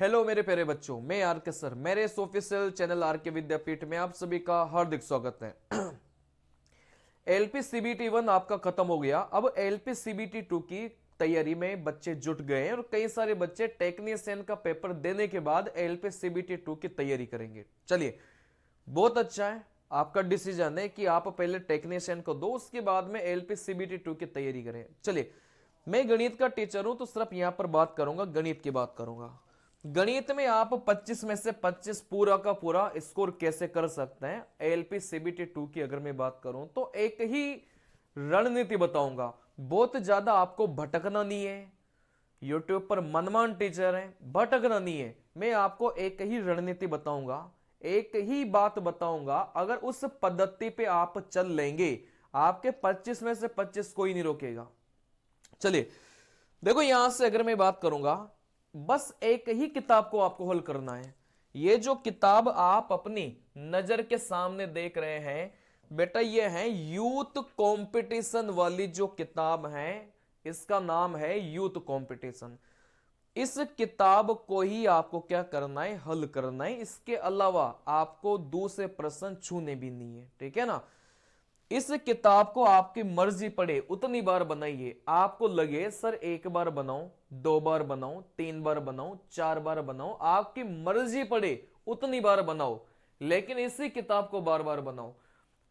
Hello मेरे प्यारे बच्चों, मैं आर के सर, मेरे इस ऑफिशियल चैनल आर के विद्यापीठ में आप सभी का हार्दिक स्वागत है। एलपी सीबीटी 1 आपका खत्म हो गया। अब एलपी सीबीटी 2 की तैयारी में बच्चे जुट गए हैं और कई सारे बच्चे टेक्नीशियन का पेपर देने के बाद एलपी सीबीटी 2 की तैयारी करेंगे। चलिए, बहुत अच्छा है, आपका डिसीजन है कि आप पहले टेक्नीशियन को दो, उसके बाद में एलपी सीबीटी 2 की तैयारी करें। चलिए, मैं गणित का टीचर हूं तो सिर्फ यहां पर बात करूंगा, गणित की बात करूंगा। गणित में आप 25 में से 25 पूरा का पूरा स्कोर कैसे कर सकते हैं। एलपी सीबीटी 2 की अगर मैं बात करूं तो एक ही रणनीति बताऊंगा, बहुत ज्यादा आपको भटकना नहीं है। यूट्यूब पर मनमान टीचर है, भटकना नहीं है। मैं आपको एक ही रणनीति बताऊंगा, एक ही बात बताऊंगा। अगर उस पद्धति पे आप चल लेंगे, आपके 25 में से 25 कोई नहीं रोकेगा। चलिए देखो, यहां से अगर मैं बात करूंगा, बस एक ही किताब को आपको हल करना है। ये जो किताब आप अपनी नजर के सामने देख रहे हैं बेटा, ये है यूथ कंपटीशन वाली जो किताब है, इसका नाम है यूथ कंपटीशन। इस किताब को ही आपको क्या करना है, हल करना है। इसके अलावा आपको दूसरे प्रश्न छूने भी नहीं है, ठीक है ना। इस किताब को आपकी मर्जी पड़े उतनी बार बनाइए। आपको लगे सर एक बार बनाओ, 2 बार बनाओ, 3 बार बनाओ, 4 बार बनाओ, आपकी मर्जी पड़े उतनी बार बनाओ, लेकिन इसी किताब को बार बार बनाओ।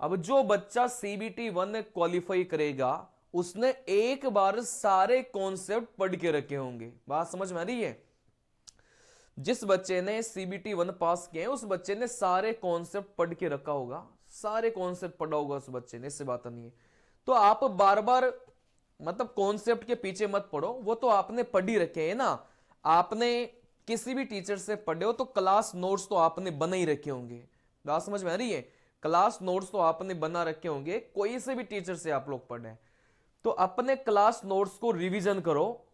अब जो बच्चा सीबीटी 1 क्वालिफाई करेगा, उसने एक बार सारे कॉन्सेप्ट पढ़ के रखे होंगे। बात समझ में आ रही है। जिस बच्चे ने सीबीटी 1 पास किए, उस बच्चे ने सारे कॉन्सेप्ट पढ़ के रखा होगा, सारे कॉन्सेप्ट पढ़ा होगा उस बच्चे ने, इससे बात नहीं है। तो आप बार बार मतलब कॉन्सेप्ट के पीछे मत पढ़ो, वो तो आपने पढ़ ही रखे हैं ना। आपने किसी भी टीचर से पढ़े हो तो क्लास नोट्स तो आपने बना ही रखे होंगे। बात समझ में आ रही है। क्लास नोट्स तो आपने बना रखे होंगे, कोई से भी टीचर से आप लोग पढ़े, तो अपने क्लास नोट्स को रिवीजन करो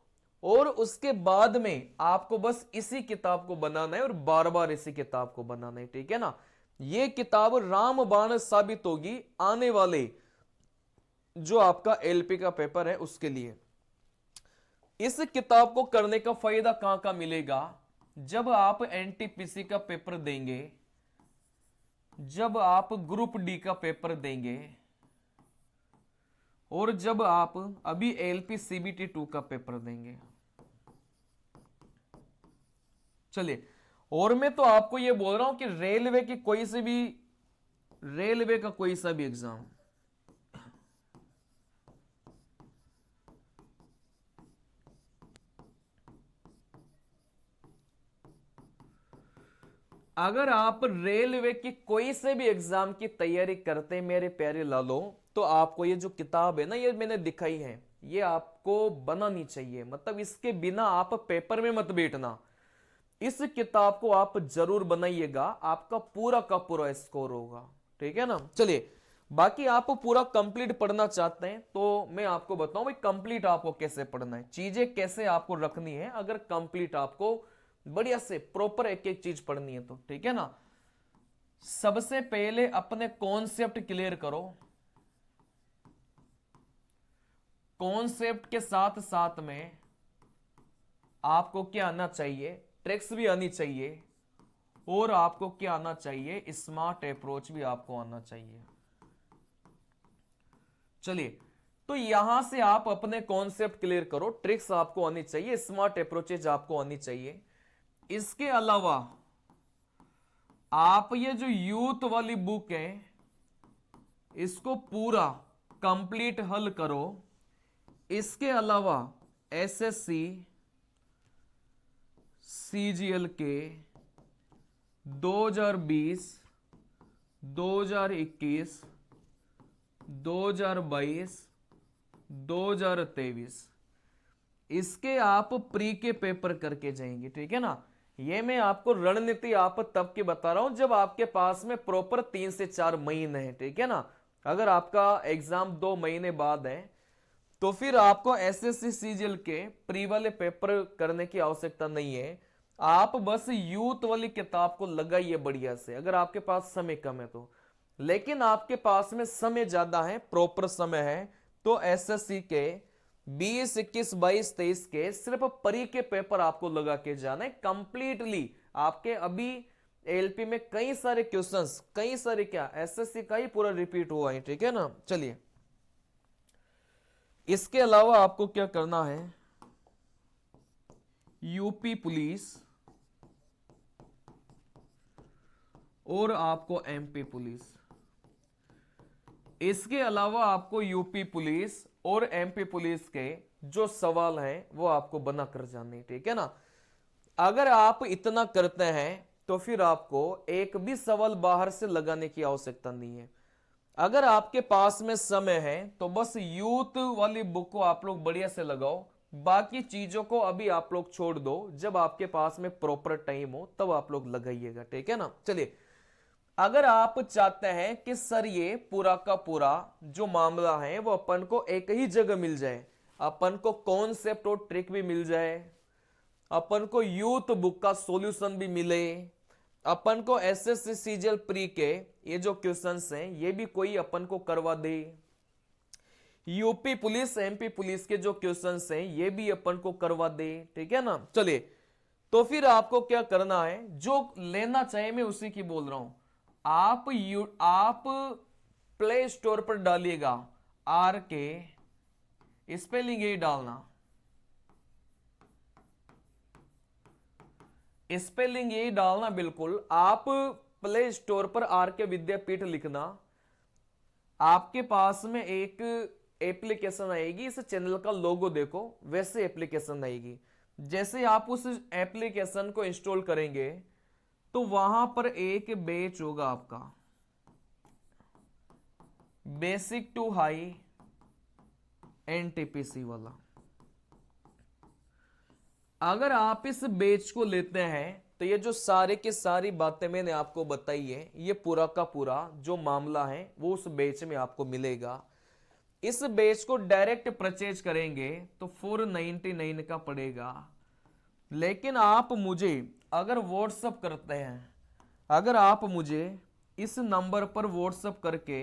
और उसके बाद में आपको बस इसी किताब को बनाना है और बार बार इसी किताब को बनाना है, ठीक है ना। यह किताब रामबाण साबित होगी आने वाले जो आपका एलपी का पेपर है उसके लिए। इस किताब को करने का फायदा कहां का मिलेगा, जब आप एनटीपीसी का पेपर देंगे, जब आप ग्रुप डी का पेपर देंगे और जब आप अभी एलपी सीबीटी 2 का पेपर देंगे। चलिए, और मैं तो आपको यह बोल रहा हूं कि रेलवे की कोई से भी, रेलवे का कोई सा भी एग्जाम, अगर आप रेलवे की कोई से भी एग्जाम की तैयारी करते मेरे प्यारे लालो, तो आपको ये जो किताब है ना, ये मैंने दिखाई है, ये आपको बनानी चाहिए। मतलब इसके बिना आप पेपर में मत बैठना। इस किताब को आप जरूर बनाइएगा, आपका पूरा का पूरा स्कोर होगा, ठीक है ना। चलिए, बाकी आप पूरा कंप्लीट पढ़ना चाहते हैं तो मैं आपको बताऊं भाई कंप्लीट आपको कैसे पढ़ना है, चीजें कैसे आपको रखनी है। अगर कंप्लीट आपको बढ़िया से प्रॉपर एक एक चीज पढ़नी है तो, ठीक है ना। सबसे पहले अपने कॉन्सेप्ट क्लियर करो। कॉन्सेप्ट के साथ साथ में आपको क्या आना चाहिए, ट्रिक्स भी आनी चाहिए, और आपको क्या आना चाहिए, स्मार्ट अप्रोच भी आपको आना चाहिए। चलिए, तो यहां से आप अपने कॉन्सेप्ट क्लियर करो, ट्रिक्स आपको आनी चाहिए, स्मार्ट अप्रोचेज आपको आनी चाहिए। इसके अलावा आप ये जो यूथ वाली बुक है, इसको पूरा कंप्लीट हल करो। इसके अलावा एसएससी सीजीएल के 2020, 2021, 2022, 2023 इसके आप प्री के पेपर करके जाएंगे, ठीक है ना। ये मैं आपको रणनीति आप तब की बता रहा हूं जब आपके पास में प्रॉपर 3 से 4 महीने हैं, ठीक है ना। अगर आपका एग्जाम 2 महीने बाद है तो फिर आपको एसएससी सीजीएल के प्री वाले पेपर करने की आवश्यकता नहीं है। आप बस यूथ वाली किताब को लगाइए बढ़िया से, अगर आपके पास समय कम है तो। लेकिन आपके पास में समय ज्यादा है, प्रॉपर समय है, तो एसएससी के 20, 21, 22, 23 के सिर्फ परी के पेपर आपको लगा के जाना है कंप्लीटली। आपके अभी एलपी में कई सारे क्वेश्चंस, कई सारे क्या एसएससी का ही पूरा रिपीट हुआ है, ठीक है ना। चलिए, इसके अलावा आपको क्या करना है, यूपी पुलिस और आपको एमपी पुलिस, इसके अलावा आपको यूपी पुलिस और एमपी पुलिस के जो सवाल हैं वो आपको बना कर जाने, ठीक है ना। अगर आप इतना करते हैं तो फिर आपको एक भी सवाल बाहर से लगाने की आवश्यकता नहीं है। अगर आपके पास में समय है तो बस यूथ वाली बुक को आप लोग बढ़िया से लगाओ, बाकी चीजों को अभी आप लोग छोड़ दो, जब आपके पास में प्रॉपर टाइम हो तब आप लोग लगाइएगा, ठीक है ना। चलिए, अगर आप चाहते हैं कि सर ये पूरा का पूरा जो मामला है वो अपन को एक ही जगह मिल जाए, अपन को कॉन्सेप्ट और ट्रिक भी मिल जाए, अपन को यूथ बुक का सॉल्यूशन भी मिले, अपन को एसएससी सीजीएल प्री के ये जो क्वेश्चंस हैं ये भी कोई अपन को करवा दे, यूपी पुलिस एमपी पुलिस के जो क्वेश्चंस हैं ये भी अपन को करवा दे, ठीक है ना। चलिए, तो फिर आपको क्या करना है, जो लेना चाहिए मैं उसी की बोल रहा हूं। आप प्ले स्टोर पर डालिएगा आर के स्पेलिंग यही डालना, स्पेलिंग यही डालना बिल्कुल। आप प्ले स्टोर पर आर के विद्यापीठ लिखना, आपके पास में एक एप्लीकेशन आएगी, इस चैनल का लोगो देखो वैसे एप्लीकेशन आएगी। जैसे आप उस एप्लीकेशन को इंस्टॉल करेंगे तो वहां पर एक बैच होगा आपका, बेसिक टू हाई एनटीपीसी वाला। अगर आप इस बैच को लेते हैं तो ये जो सारे की सारी बातें मैंने आपको बताई है, ये पूरा का पूरा जो मामला है वो उस बैच में आपको मिलेगा। इस बैच को डायरेक्ट परचेज करेंगे तो 499 का पड़ेगा, लेकिन आप मुझे अगर व्हाट्सअप करते हैं, अगर आप मुझे इस नंबर पर व्हाट्सअप करके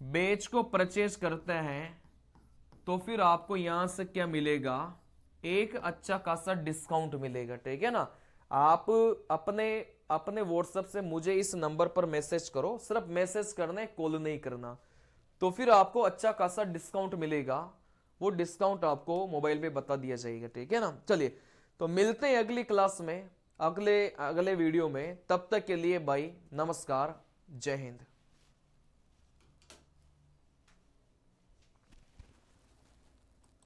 बैच को परचेज करते हैं तो फिर आपको यहां से क्या मिलेगा, एक अच्छा खासा डिस्काउंट मिलेगा, ठीक है ना। आप अपने व्हाट्सएप से मुझे इस नंबर पर मैसेज करो, सिर्फ मैसेज करना है, कॉल नहीं करना, तो फिर आपको अच्छा खासा डिस्काउंट मिलेगा। वो डिस्काउंट आपको मोबाइल पे बता दिया जाएगा, ठीक है ना। चलिए, तो मिलते हैं अगली क्लास में, अगले वीडियो में। तब तक के लिए बाय, नमस्कार, जय हिंद।